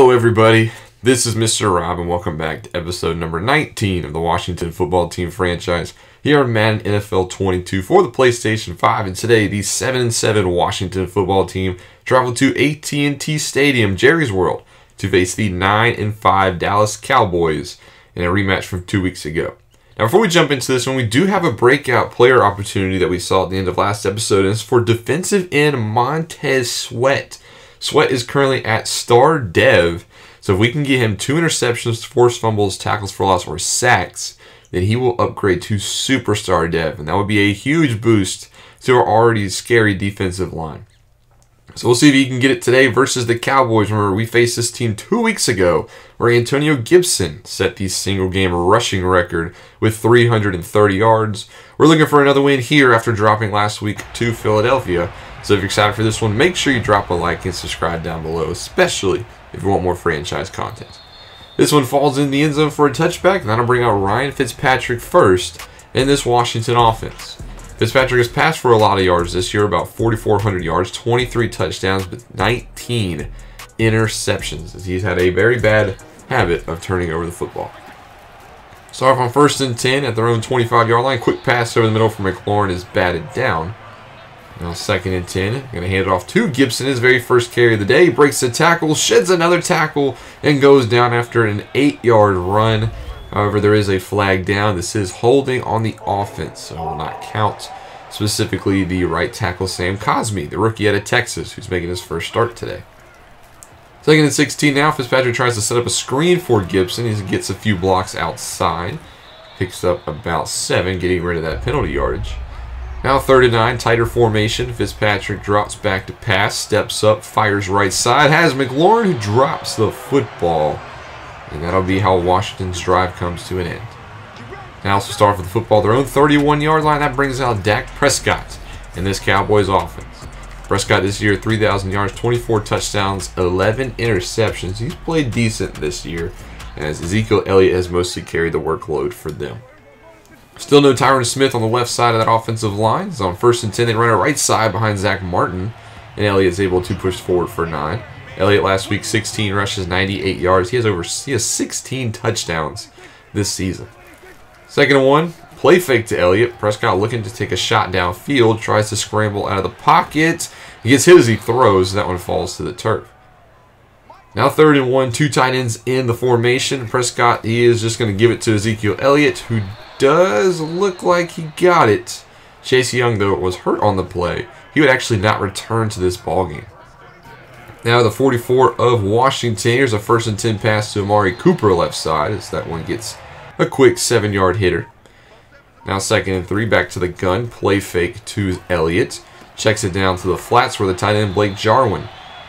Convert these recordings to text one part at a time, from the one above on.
Hello everybody, this is Mr. Rob and welcome back to episode number 19 of the Washington football team franchise here on Madden NFL 22 for the PlayStation 5. And today the 7-7 Washington football team traveled to AT&T Stadium, Jerry's World, to face the 9-5 Dallas Cowboys in a rematch from 2 weeks ago. Now before we jump into this one, we do have a breakout player opportunity that we saw at the end of last episode, and it's for defensive end Montez Sweat. Sweat is currently at star dev, so if we can get him 2 interceptions, forced fumbles, tackles for loss, or sacks, then he will upgrade to superstar dev, and that would be a huge boost to our already scary defensive line. So we'll see if he can get it today versus the Cowboys. Remember, we faced this team 2 weeks ago where Antonio Gibson set the single-game rushing record with 330 yards. We're looking for another win here after dropping last week to Philadelphia. So if you're excited for this one, make sure you drop a like and subscribe down below, especially if you want more franchise content. This one falls in the end zone for a touchback, and that'll bring out Ryan Fitzpatrick first in this Washington offense. Fitzpatrick has passed for a lot of yards this year, about 4,400 yards, 23 touchdowns, but 19 interceptions, as he's had a very bad habit of turning over the football. Start off on 1st and 10 at their own 25-yard line. Quick pass over the middle from McLaurin is batted down. Now 2nd and 10, going to hand it off to Gibson, his very first carry of the day. Breaks a tackle, sheds another tackle, and goes down after an 8-yard run. However, there is a flag down. This is holding on the offense, so it will not count. Specifically, the right tackle, Sam Cosmi, the rookie out of Texas, who's making his first start today. 2nd and 16 now. Fitzpatrick tries to set up a screen for Gibson. He gets a few blocks outside. Picks up about 7, getting rid of that penalty yardage. Now 3rd and 9, tighter formation. Fitzpatrick drops back to pass, steps up, fires right side. Has McLaurin, who drops the football. And that'll be how Washington's drive comes to an end. Now also start with the football, their own 31-yard line. That brings out Dak Prescott in this Cowboys offense. Prescott this year, 3,000 yards, 24 touchdowns, 11 interceptions. He's played decent this year, as Ezekiel Elliott has mostly carried the workload for them. Still no Tyron Smith on the left side of that offensive line. So on 1st and 10, they run a right side behind Zach Martin, and Elliott's able to push forward for 9. Elliott last week, 16 rushes, 98 yards. He has 16 touchdowns this season. 2nd and 1, play fake to Elliott. Prescott looking to take a shot downfield, tries to scramble out of the pocket. He gets hit as he throws. That one falls to the turf. Now 3rd and 1, 2 tight ends in the formation. Prescott, he is just going to give it to Ezekiel Elliott, who does look like he got it. Chase Young, though, was hurt on the play. He would actually not return to this ballgame. Now the 44 of Washington. Here's a 1st and 10 pass to Amari Cooper left side, as that one gets a quick 7-yard hitter. Now 2nd and 3, back to the gun. Play fake to Elliott. Checks it down to the flats where the tight end Blake Jarwin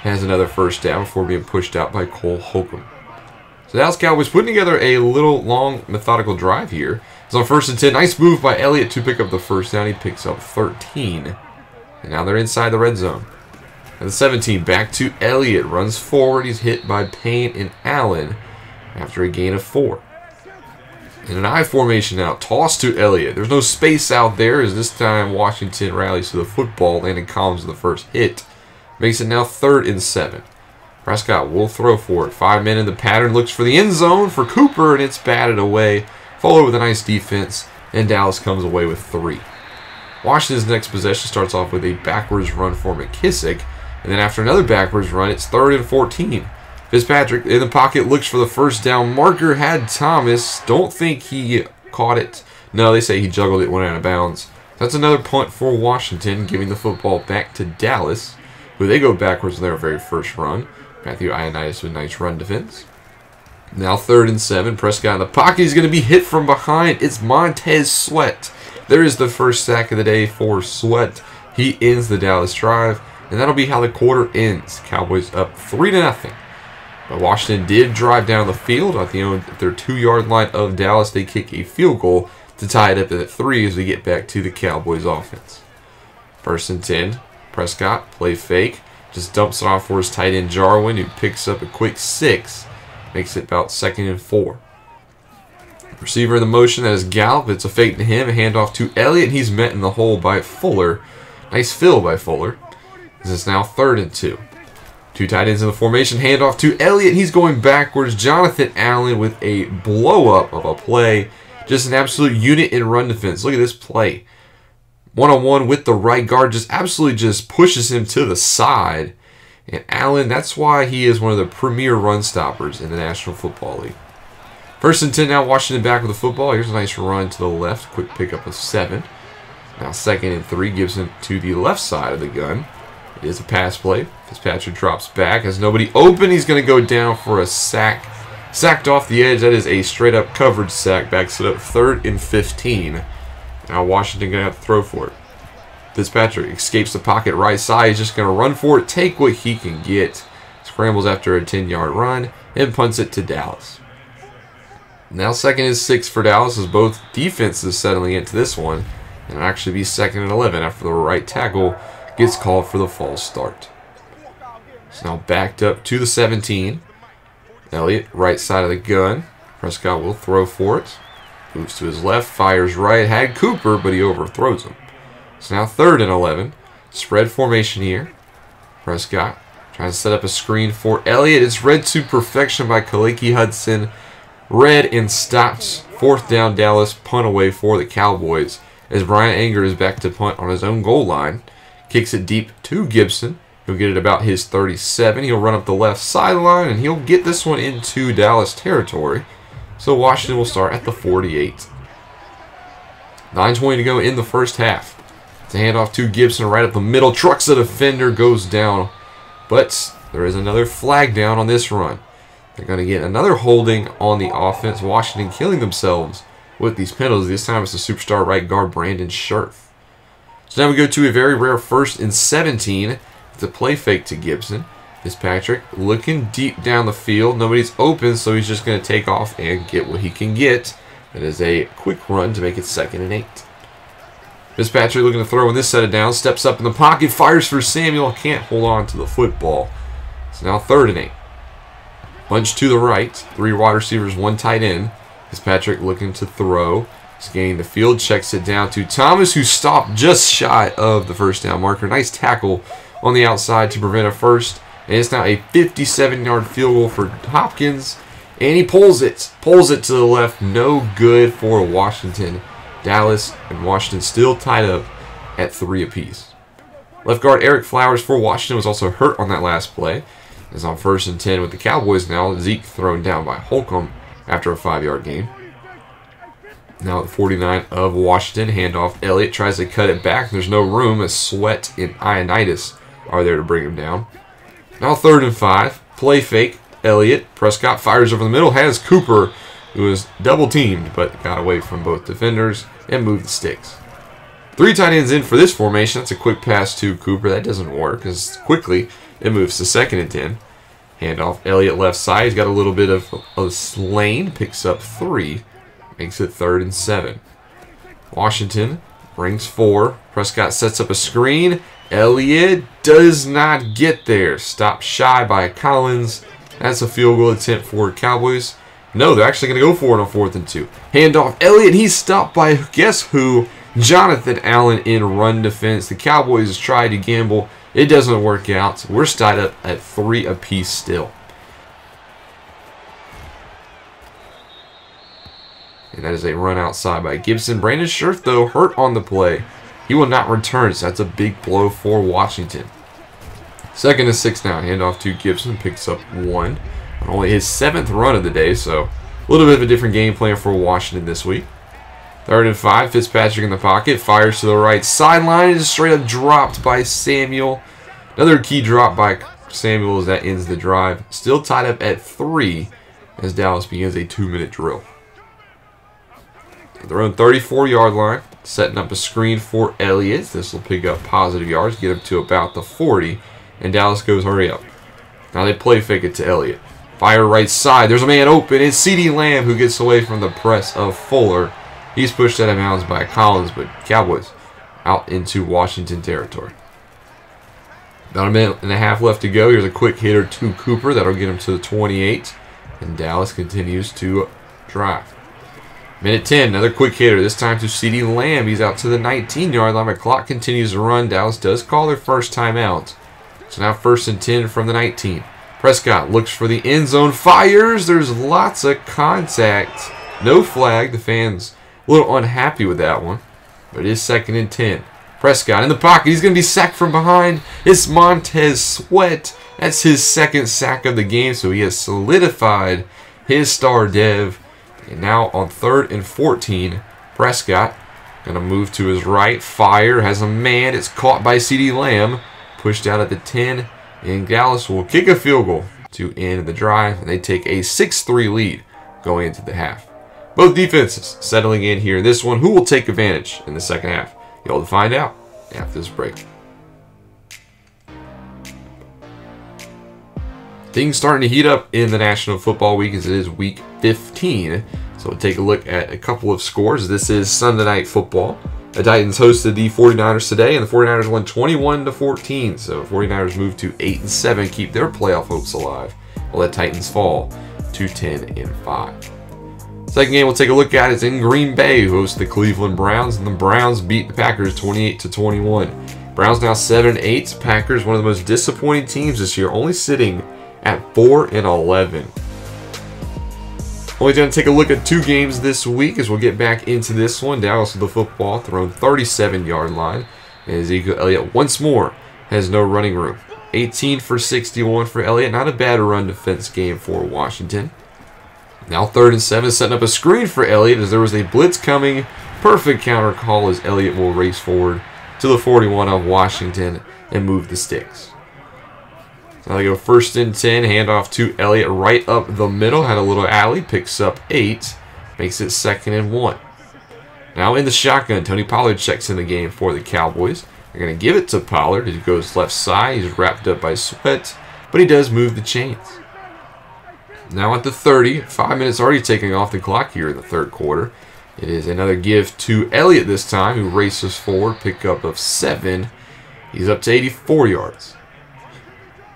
has another first down before being pushed out by Cole Holcomb. So Dallas Cowboys putting together a little long methodical drive here. It's on 1st and 10. Nice move by Elliott to pick up the first down. He picks up 13. And now they're inside the red zone. At the 17, back to Elliott. Runs forward. He's hit by Payne and Allen after a gain of 4. In an I formation now. Toss to Elliott. There's no space out there, as this time Washington rallies to the football. Landon Collins with the first hit. Makes it now 3rd and 7. Prescott will throw for it. 5 men in the pattern. Looks for the end zone for Cooper, and it's batted away. Followed with a nice defense, and Dallas comes away with 3. Washington's next possession starts off with a backwards run for McKissick, and then after another backwards run, it's 3rd and 14. Fitzpatrick in the pocket looks for the first down marker. Had Thomas. Don't think he caught it. No, they say he juggled it, went out of bounds. That's another punt for Washington, giving the football back to Dallas, who they go backwards in their very first run. Matthew Ioannidis with nice run defense. Now 3rd and 7. Prescott in the pocket. He's going to be hit from behind. It's Montez Sweat. There is the first sack of the day for Sweat. He ends the Dallas drive, and that'll be how the quarter ends. Cowboys up 3-0. But Washington did drive down the field at their 2-yard line of Dallas. They kick a field goal to tie it up at 3 as we get back to the Cowboys offense. 1st and 10. Prescott, play fake. Just dumps it off for his tight end Jarwin, who picks up a quick 6. Makes it about 2nd and 4. Receiver in the motion, that is Gallup. It's a fake to him. A handoff to Elliott, and he's met in the hole by Fuller. Nice fill by Fuller. This is now 3rd and 2. Two tight ends in the formation. Handoff to Elliott. He's going backwards. Jonathan Allen with a blow-up of a play. Just an absolute unit in run defense. Look at this play. One-on-one with the right guard. Just absolutely just pushes him to the side. And Allen, that's why he is one of the premier run stoppers in the National Football League. 1st and 10 now. Washington back with the football. Here's a nice run to the left. Quick pickup of 7. Now 2nd and 3. Gibson to the left side of the gun. It is a pass play. Fitzpatrick drops back. Has nobody open. He's going to go down for a sack. Sacked off the edge. That is a straight-up coverage sack. Backs it up 3rd and 15. Now Washington going to have to throw for it. Fitzpatrick escapes the pocket right side. He's just going to run for it. Take what he can get. Scrambles after a 10-yard run. And punts it to Dallas. Now 2nd and 6 for Dallas as both defenses settling into this one. And it'll actually be 2nd and 11 after the right tackle gets called for the false start. So now backed up to the 17. Elliott, right side of the gun. Prescott will throw for it. Moves to his left, fires right. Had Cooper, but he overthrows him. So now 3rd and 11. Spread formation here. Prescott trying to set up a screen for Elliott. It's read to perfection by Kaliki Hudson. Read and stopped. 4th down Dallas. Punt away for the Cowboys. As Brian Anger is back to punt on his own goal line. Kicks it deep to Gibson. He'll get it about his 37. He'll run up the left sideline, and he'll get this one into Dallas territory. So Washington will start at the 48. 9:20 to go in the first half. It's a handoff to Gibson right up the middle. Trucks the defender, goes down. But there is another flag down on this run. They're going to get another holding on the offense. Washington killing themselves with these penalties. This time it's the superstar right guard, Brandon Scherf. So now we go to a very rare 1st and 17. It's a play fake to Gibson. Fitzpatrick looking deep down the field. Nobody's open, so he's just going to take off and get what he can get. That is a quick run to make it 2nd and 8. Fitzpatrick looking to throw in this set of downs. Steps up in the pocket. Fires for Samuel. Can't hold on to the football. It's now 3rd and 8. Bunch to the right. 3 wide receivers, 1 tight end. Fitzpatrick looking to throw. Scanning the field, checks it down to Thomas, who stopped just shy of the 1st down marker. Nice tackle on the outside to prevent a first. And it's now a 57-yard field goal for Hopkins. And he pulls it to the left. No good for Washington. Dallas and Washington still tied up at 3 apiece. Left guard Eric Flowers for Washington was also hurt on that last play. It's on 1st and 10 with the Cowboys now. Zeke thrown down by Holcomb after a 5-yard gain. Now at 49 of Washington, handoff. Elliott tries to cut it back. There's no room as Sweat and Ioannidis are there to bring him down. Now 3rd and 5. Play fake. Elliott. Prescott fires over the middle. Has Cooper, who is double teamed, but got away from both defenders and moved the sticks. 3 tight ends in for this formation. That's a quick pass to Cooper. That doesn't work as quickly it moves to 2nd and 10. Handoff. Elliott left side. He's got a little bit of a lane. Picks up 3. Makes it 3rd and 7. Washington brings 4. Prescott sets up a screen. Elliott does not get there. Stopped shy by Collins. That's a field goal attempt for Cowboys. No, they're actually going to go for it on 4th and 2. Handoff. Elliott, he's stopped by, guess who? Jonathan Allen in run defense. The Cowboys tried to gamble. It doesn't work out. We're tied up at 3 apiece still. And that is a run outside by Gibson. Brandon Scherf, though, hurt on the play. He will not return, so that's a big blow for Washington. 2nd and 6 now. Handoff to Gibson. Picks up 1. On only his 7th run of the day, so a little bit of a different game plan for Washington this week. 3rd and 5. Fitzpatrick in the pocket. Fires to the right sideline. It is straight up dropped by Samuel. Another key drop by Samuel as that ends the drive. Still tied up at 3 as Dallas begins a 2-minute drill. At their own 34-yard line, setting up a screen for Elliott. This will pick up positive yards, get him to about the 40, and Dallas goes hurry up. Now they play fake it to Elliott. Fire right side. There's a man open. It's CeeDee Lamb who gets away from the press of Fuller. He's pushed out of bounds by Collins, but Cowboys out into Washington territory. About a minute and a half left to go. Here's a quick hitter to Cooper. That'll get him to the 28, and Dallas continues to drive. Minute 10, another quick hitter, this time to CeeDee Lamb. He's out to the 19-yard line. The clock continues to run. Dallas does call their first timeout. So now 1st and 10 from the 19. Prescott looks for the end zone, fires. There's lots of contact. No flag. The fans a little unhappy with that one. But it is 2nd and 10. Prescott in the pocket. He's going to be sacked from behind. It's Montez Sweat. That's his 2nd sack of the game, so he has solidified his star dev. And now on 3rd and 14, Prescott going to move to his right. Fire. Has a man. It's caught by CeeDee Lamb. Pushed out at the 10. And Dallas will kick a field goal to end the drive. And they take a 6-3 lead going into the half. Both defenses settling in here in this one. Who will take advantage in the second half? You'll find out after this break. Things starting to heat up in the National Football Week as it is Week 15. So we'll take a look at a couple of scores. This is Sunday Night Football. The Titans hosted the 49ers today, and the 49ers won 21-14. So 49ers move to 8-7, keep their playoff hopes alive, while the Titans fall to 10-5. Second game we'll take a look at is in Green Bay, who hosts the Cleveland Browns, and the Browns beat the Packers 28-21. Browns now 7-8. Packers, one of the most disappointing teams this year, only sitting at 4-11. Only going to take a look at 2 games this week as we'll get back into this one. Dallas with the football, thrown 37-yard line. And Ezekiel Elliott once more has no running room. 18 for 61 for Elliott. Not a bad run defense game for Washington. Now 3rd and 7, setting up a screen for Elliott as there was a blitz coming. Perfect counter call as Elliott will race forward to the 41 of Washington and move the sticks. Now they go 1st and 10, handoff to Elliott right up the middle. Had a little alley, picks up 8, makes it 2nd and 1. Now in the shotgun, Tony Pollard checks in the game for the Cowboys. They're going to give it to Pollard. He goes left side. He's wrapped up by Sweat, but he does move the chains. Now at the 30, 5 minutes already taking off the clock here in the 3rd quarter. It is another give to Elliott this time, who races forward, pickup of 7. He's up to 84 yards.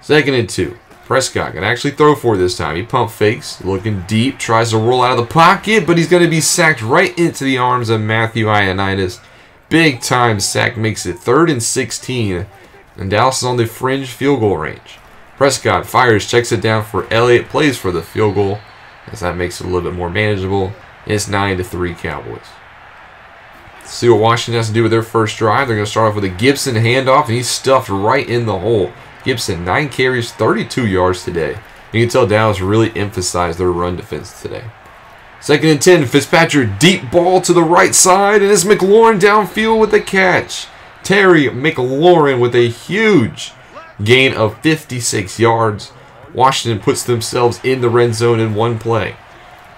2nd and 2. Prescott can actually throw for it this time. He pump fakes, looking deep, tries to roll out of the pocket, but he's going to be sacked right into the arms of Matthew Ioannidis. Big time sack makes it 3rd and 16, and Dallas is on the fringe field goal range. Prescott fires, checks it down for Elliott, plays for the field goal, as that makes it a little bit more manageable. It's 9-3 Cowboys. Let's see what Washington has to do with their first drive. They're going to start off with a Gibson handoff, and he's stuffed right in the hole. Gibson, 9 carries, 32 yards today. You can tell Dallas really emphasized their run defense today. 2nd and 10, Fitzpatrick, deep ball to the right side, and it's McLaurin downfield with the catch. Terry McLaurin with a huge gain of 56 yards. Washington puts themselves in the red zone in one play.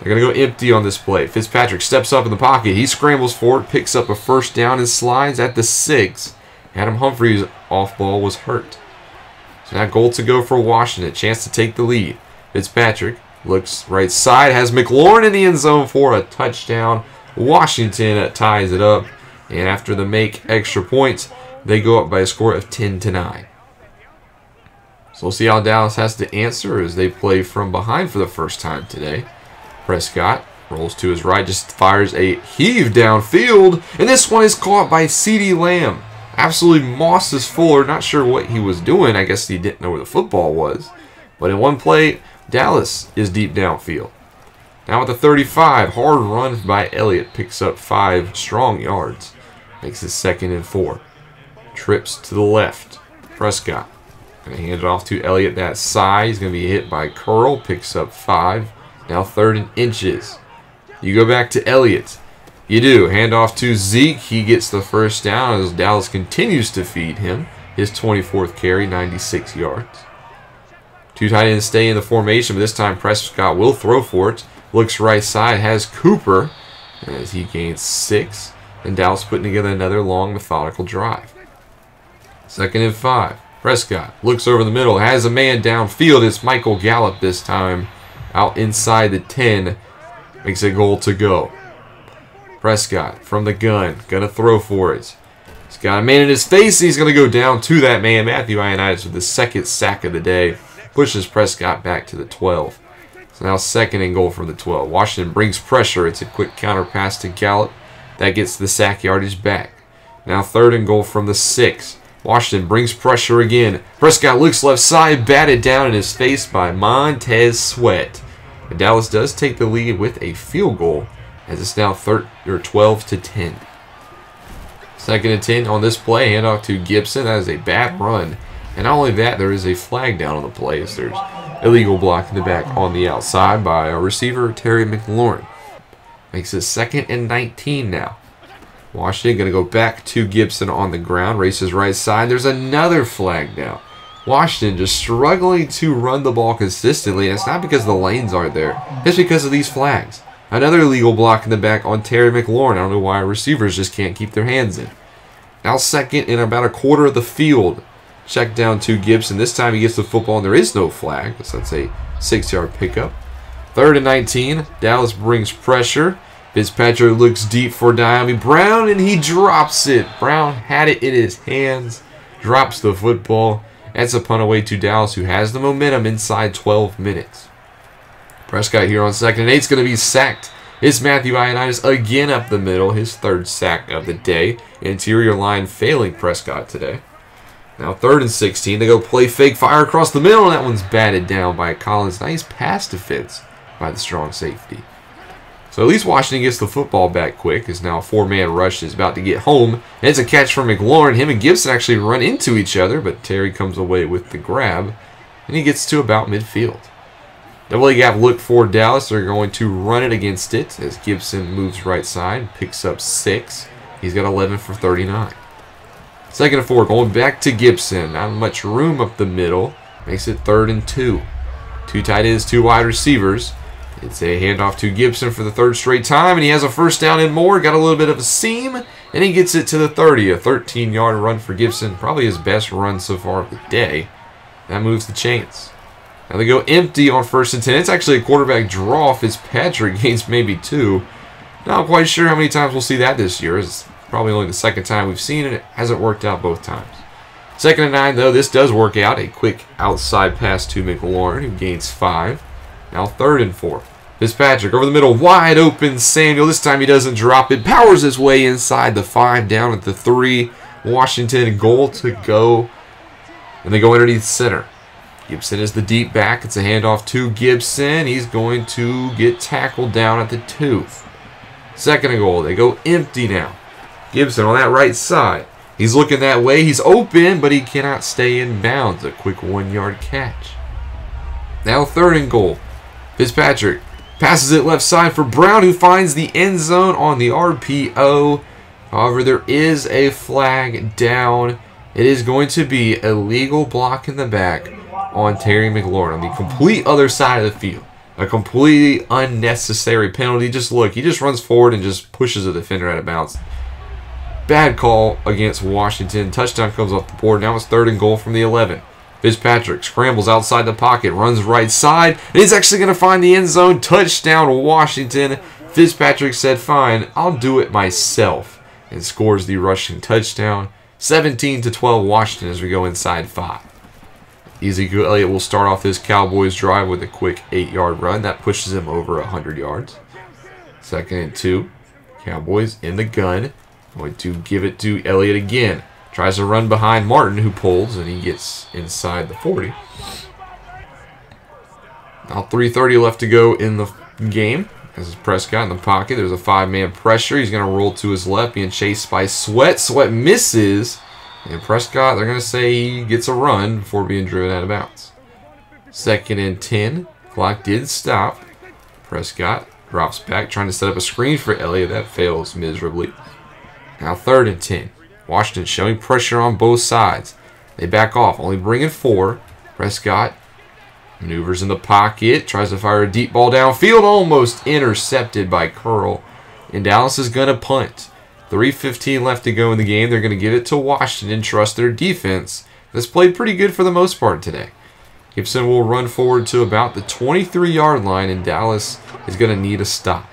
They're going to go empty on this play. Fitzpatrick steps up in the pocket. He scrambles forward, picks up a 1st down, and slides at the 6. Adam Humphries' off ball was hurt. So now goal to go for Washington. Chance to take the lead. Fitzpatrick looks right side. Has McLaurin in the end zone for a touchdown. Washington ties it up. And after the make extra points, they go up by a score of 10-9. So we'll see how Dallas has to answer as they play from behind for the first time today. Prescott rolls to his right, just fires a heave downfield. And this one is caught by CeeDee Lamb. Absolutely mosses Fuller. Not sure what he was doing. I guess he didn't know where the football was. But in one play, Dallas is deep downfield. Now at the 35, hard run by Elliott. Picks up 5 strong yards. Makes it 2nd and 4. Trips to the left. Prescott going to hand it off to Elliott that side. He's going to be hit by Curl. Picks up 5. Now 3rd and inches. You go back to Elliott. You do. Hand off to Zeke. He gets the 1st down as Dallas continues to feed him. His 24th carry, 96 yards. 2 tight ends stay in the formation, but this time Prescott will throw for it. Looks right side, has Cooper as he gains 6. And Dallas putting together another long, methodical drive. 2nd and 5. Prescott looks over the middle, has a man downfield. It's Michael Gallup this time. Out inside the 10. Makes a goal to go. Prescott from the gun, gonna throw for it. He's got a man in his face. He's gonna go down to that man. Matthew Ioannidis with the 2nd sack of the day. Pushes Prescott back to the 12. So now 2nd and goal from the 12. Washington brings pressure. It's a quick counter pass to Gallup. That gets the sack yardage back. Now 3rd and goal from the 6. Washington brings pressure again. Prescott looks left side, batted down in his face by Montez Sweat. And Dallas does take the lead with a field goal, as it's now 12-10. 2nd and 10 on this play. Handoff to Gibson. That is a bad run. And not only that, there is a flag down on the play, as there's illegal block in the back on the outside by our receiver, Terry McLaurin. Makes it 2nd and 19 now. Washington going to go back to Gibson on the ground. Races right side. There's another flag down. Washington just struggling to run the ball consistently. And it's not because the lanes aren't there. It's because of these flags. Another illegal block in the back on Terry McLaurin. I don't know why our receivers just can't keep their hands in. Now 2nd in about a quarter of the field. Check down to Gibson. This time he gets the football and there is no flag. So that's a 6-yard pickup. 3rd and 19. Dallas brings pressure. Fitzpatrick looks deep for Dyami Brown and he drops it. Brown had it in his hands. Drops the football. That's a punt away to Dallas, who has the momentum inside 12 minutes. Prescott here on 2nd and 8 is going to be sacked. It's Matthew Ioannidis again up the middle. His 3rd sack of the day. Interior line failing Prescott today. Now 3rd and 16. They go play fake, fire across the middle, and that one's batted down by Collins. Nice pass defense by the strong safety. So at least Washington gets the football back quick, as now a 4-man rush is about to get home. And it's a catch from McLaurin. Him and Gibson actually run into each other, but Terry comes away with the grab, and he gets to about midfield. Double A gap look for Dallas. They're going to run it against it as Gibson moves right side, picks up 6. He's got 11 for 39. 2nd and 4, going back to Gibson. Not much room up the middle. Makes it 3rd and 2. 2 tight ends, 2 wide receivers. It's a handoff to Gibson for the 3rd straight time, and he has a 1st down and more. Got a little bit of a seam, and he gets it to the 30. A 13-yard run for Gibson. Probably his best run so far of the day. That moves the chains. Now they go empty on 1st and 10. It's actually a quarterback draw. Fitzpatrick gains maybe 2. Not quite sure how many times we'll see that this year. It's probably only the 2nd time we've seen it. It hasn't worked out both times. 2nd and 9, though, this does work out. A quick outside pass to McLaurin, who gains 5. Now 3rd and 4. Fitzpatrick over the middle, wide open Samuel. This time he doesn't drop it. Powers his way inside the 5, down at the 3. Washington goal to go. And they go underneath center. Gibson is the deep back. It's a handoff to Gibson. He's going to get tackled down at the 2. 2nd and goal. They go empty now. Gibson on that right side. He's looking that way. He's open, but he cannot stay in bounds. A quick 1-yard catch. Now 3rd and goal. Fitzpatrick passes it left side for Brown, who finds the end zone on the RPO. However, there is a flag down. It is going to be a legal block in the back on Terry McLaurin on the complete other side of the field. A completely unnecessary penalty. Just look, he just runs forward and just pushes the defender out of bounds. Bad call against Washington. Touchdown comes off the board. Now it's 3rd and goal from the 11. Fitzpatrick scrambles outside the pocket, runs right side, and he's actually going to find the end zone. Touchdown, Washington. Fitzpatrick said, fine, I'll do it myself, and scores the rushing touchdown. 17-12 Washington as we go inside 5. Ezekiel Elliott will start off this Cowboys drive with a quick 8-yard run. That pushes him over 100 yards. 2nd and 2. Cowboys in the gun. Going to give it to Elliott again. Tries to run behind Martin, who pulls, and he gets inside the 40. Now 3:30 left to go in the game. This is Prescott in the pocket. There's a 5-man pressure. He's going to roll to his left, being chased by Sweat. Sweat misses. And Prescott, they're going to say he gets a run before being driven out of bounds. 2nd and 10. Clock did stop. Prescott drops back, trying to set up a screen for Elliott. That fails miserably. Now 3rd and 10. Washington showing pressure on both sides. They back off, only bringing 4. Prescott maneuvers in the pocket, tries to fire a deep ball downfield, almost intercepted by Curl. And Dallas is going to punt. 3:15 left to go in the game. They're going to give it to Washington, trust their defense. That's played pretty good for the most part today. Gibson will run forward to about the 23-yard line, and Dallas is going to need a stop.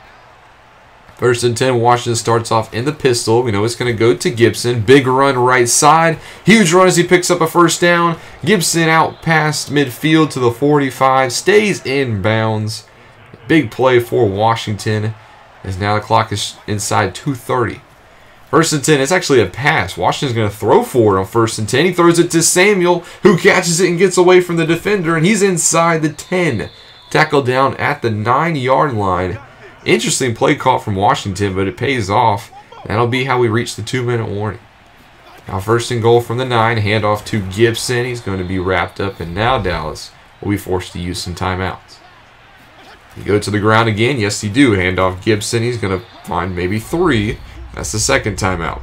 1st and 10, Washington starts off in the pistol. We know it's going to go to Gibson. Big run right side. Huge run as he picks up a 1st down. Gibson out past midfield to the 45. Stays in bounds. Big play for Washington, as now the clock is inside 2:30. First and 10, it's actually a pass. Washington's going to throw for it on first and 10. He throws it to Samuel, who catches it and gets away from the defender, and he's inside the 10. Tackled down at the 9-yard line. Interesting play call from Washington, but it pays off. That'll be how we reach the 2-minute warning. Now first and goal from the 9, handoff to Gibson. He's going to be wrapped up, and now Dallas will be forced to use some timeouts. You go to the ground again. Yes, you do. Handoff Gibson. He's going to find maybe 3. That's the second timeout.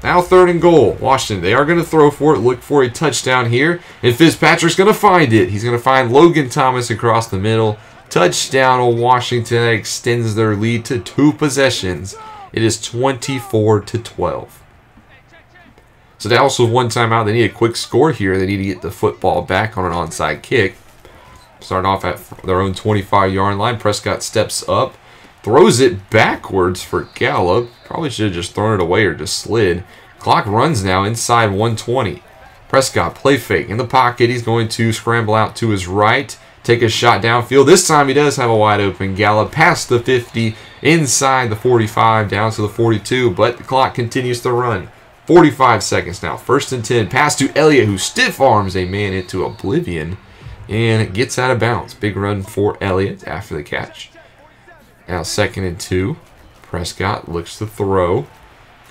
Now third and goal. Washington, they are going to throw for it. Look for a touchdown here. And Fitzpatrick's going to find it. He's going to find Logan Thomas across the middle. Touchdown on Washington. That extends their lead to 2 possessions. It is 24-12. So Dallas with 1 timeout. They need a quick score here. They need to get the football back on an onside kick. Start off at their own 25-yard line. Prescott steps up. Throws it backwards for Gallup. Probably should have just thrown it away or just slid. Clock runs now inside 120. Prescott, play fake in the pocket. He's going to scramble out to his right. Take a shot downfield. This time he does have a wide open Gallup past the 50, inside the 45, down to the 42. But the clock continues to run. 45 seconds now. First and 10. Pass to Elliott, who stiff arms a man into oblivion. And it gets out of bounds. Big run for Elliott after the catch. Now second and 2. Prescott looks to throw.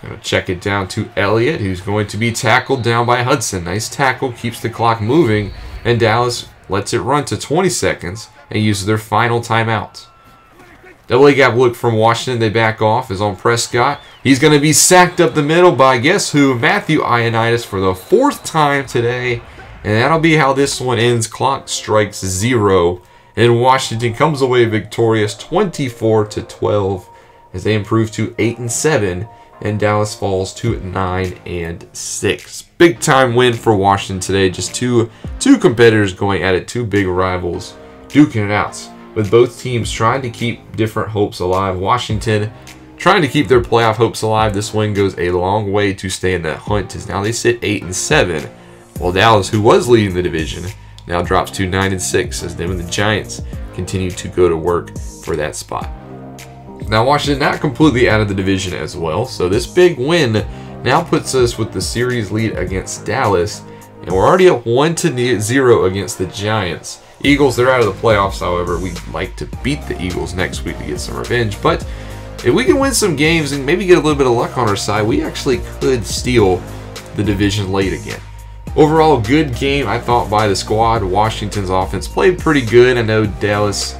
Going to check it down to Elliott, who's going to be tackled down by Hudson. Nice tackle, keeps the clock moving, and Dallas lets it run to 20 seconds and uses their final timeout. Double A gap look from Washington. They back off. Is on Prescott. He's going to be sacked up the middle by guess who? Matthew Ioannidis for the 4th time today. And that'll be how this one ends. Clock strikes 0. And Washington comes away victorious 24-12 as they improve to 8-7. And Dallas falls to 9-6. Big time win for Washington today. Just two competitors going at it. 2 big rivals duking it out, with both teams trying to keep different hopes alive. Washington trying to keep their playoff hopes alive. This win goes a long way to stay in that hunt, as now they sit 8-7, while Dallas, who was leading the division, now drops to 9-6 as them and the Giants continue to go to work for that spot. Now Washington not completely out of the division as well, so this big win now puts us with the series lead against Dallas, and we're already at 1-0 against the Giants. Eagles, they're out of the playoffs, however. We'd like to beat the Eagles next week to get some revenge, but if we can win some games and maybe get a little bit of luck on our side, we actually could steal the division late again. Overall, good game, I thought, by the squad. Washington's offense played pretty good. I know Dallas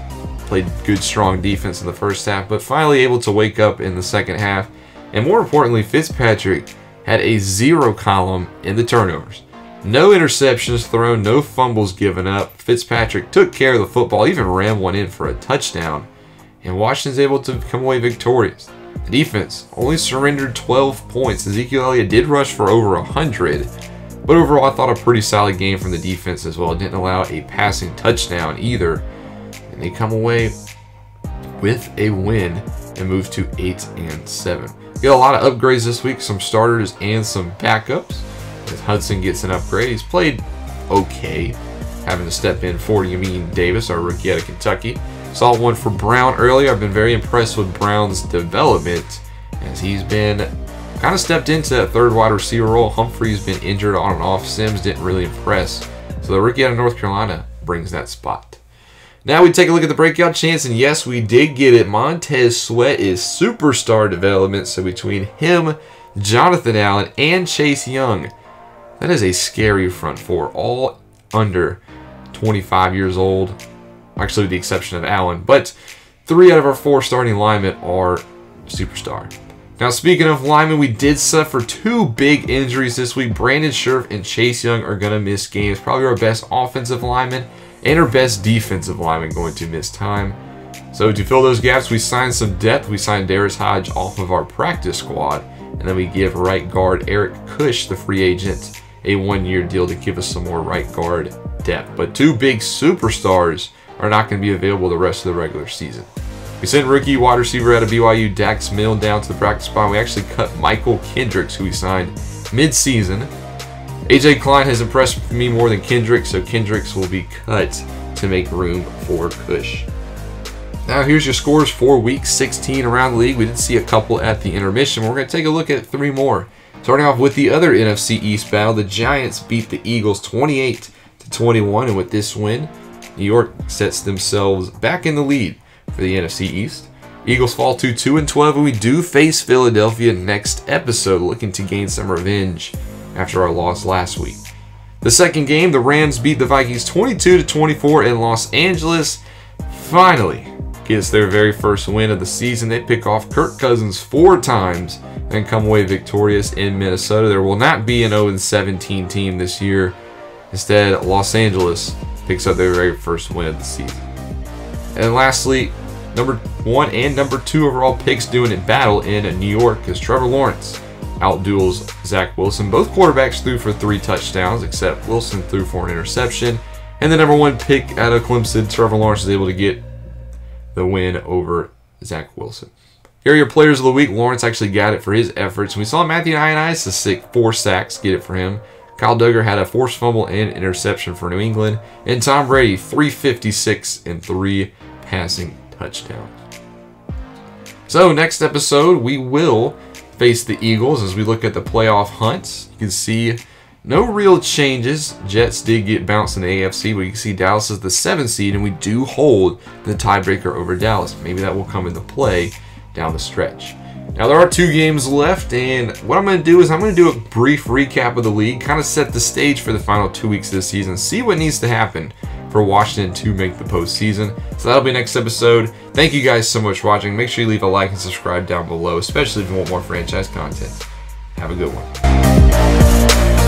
played good, strong defense in the first half, but finally able to wake up in the second half. And more importantly, Fitzpatrick had a 0 column in the turnovers. No interceptions thrown, no fumbles given up. Fitzpatrick took care of the football, even ran one in for a touchdown. And Washington's able to come away victorious. The defense only surrendered 12 points. Ezekiel Elliott did rush for over 100. But overall, I thought a pretty solid game from the defense as well. It didn't allow a passing touchdown either. And they come away with a win and move to 8-7. We got a lot of upgrades this week, some starters and some backups. As Hudson gets an upgrade, he's played okay, having to step in for Yamin Davis, our rookie out of Kentucky. Saw one for Brown earlier. I've been very impressed with Brown's development as he's been kind of stepped into that third wide receiver role. Humphrey's been injured on and off. Sims didn't really impress. So the rookie out of North Carolina brings that spot. Now we take a look at the breakout chance, and yes, we did get it. Montez Sweat is superstar development. So between him, Jonathan Allen, and Chase Young, that is a scary front four, all under 25 years old. Actually, with the exception of Allen. But 3 out of our 4 starting linemen are superstar. Now, speaking of linemen, we did suffer 2 big injuries this week. Brandon Scherff and Chase Young are going to miss games. Probably our best offensive lineman and our best defensive lineman going to miss time. So to fill those gaps, we signed some depth. We signed Darius Hodge off of our practice squad. And then we give right guard Eric Cush, the free agent, a 1-year deal to give us some more right guard depth. But 2 big superstars are not going to be available the rest of the regular season. We sent rookie wide receiver out of BYU, Dax Milne, down to the practice spot. We actually cut Michael Kendricks, who we signed mid-season. AJ Klein has impressed me more than Kendricks, so Kendricks will be cut to make room for Cush. Now here's your scores for Week 16 around the league. We did see a couple at the intermission. We're going to take a look at 3 more. Starting off with the other NFC East battle, the Giants beat the Eagles 28-21, and with this win, New York sets themselves back in the lead for the NFC East. Eagles fall to 2-12, and we do face Philadelphia next episode, looking to gain some revenge after our loss last week. The second game, the Rams beat the Vikings 22-24, and Los Angeles finally gets their very first win of the season. They pick off Kirk Cousins 4 times and come away victorious in Minnesota. There will not be an 0-17 team this year. Instead, Los Angeles picks up their very first win of the season. And lastly, number 1 and number 2 overall picks doing it battle in New York as Trevor Lawrence outduels Zach Wilson. Both quarterbacks threw for 3 touchdowns, except Wilson threw for an interception. And the number 1 pick out of Clemson, Trevor Lawrence, is able to get the win over Zach Wilson. Here are your players of the week. Lawrence actually got it for his efforts. We saw Matthew Ioannidis, 4 sacks, get it for him. Kyle Duggar had a forced fumble and interception for New England. And Tom Brady, 356 and 3 passing touchdowns. So next episode, we will face the Eagles as we look at the playoff hunt. You can see no real changes. Jets did get bounced in the AFC, but you can see Dallas is the 7th seed, and we do hold the tiebreaker over Dallas. Maybe that will come into play down the stretch. Now, there are 2 games left, and what I'm going to do is I'm going to do a brief recap of the league, kind of set the stage for the final 2 weeks of the season, see what needs to happen for Washington to make the postseason. So that'll be next episode. Thank you guys so much for watching. Make sure you leave a like and subscribe down below, especially if you want more franchise content. Have a good one.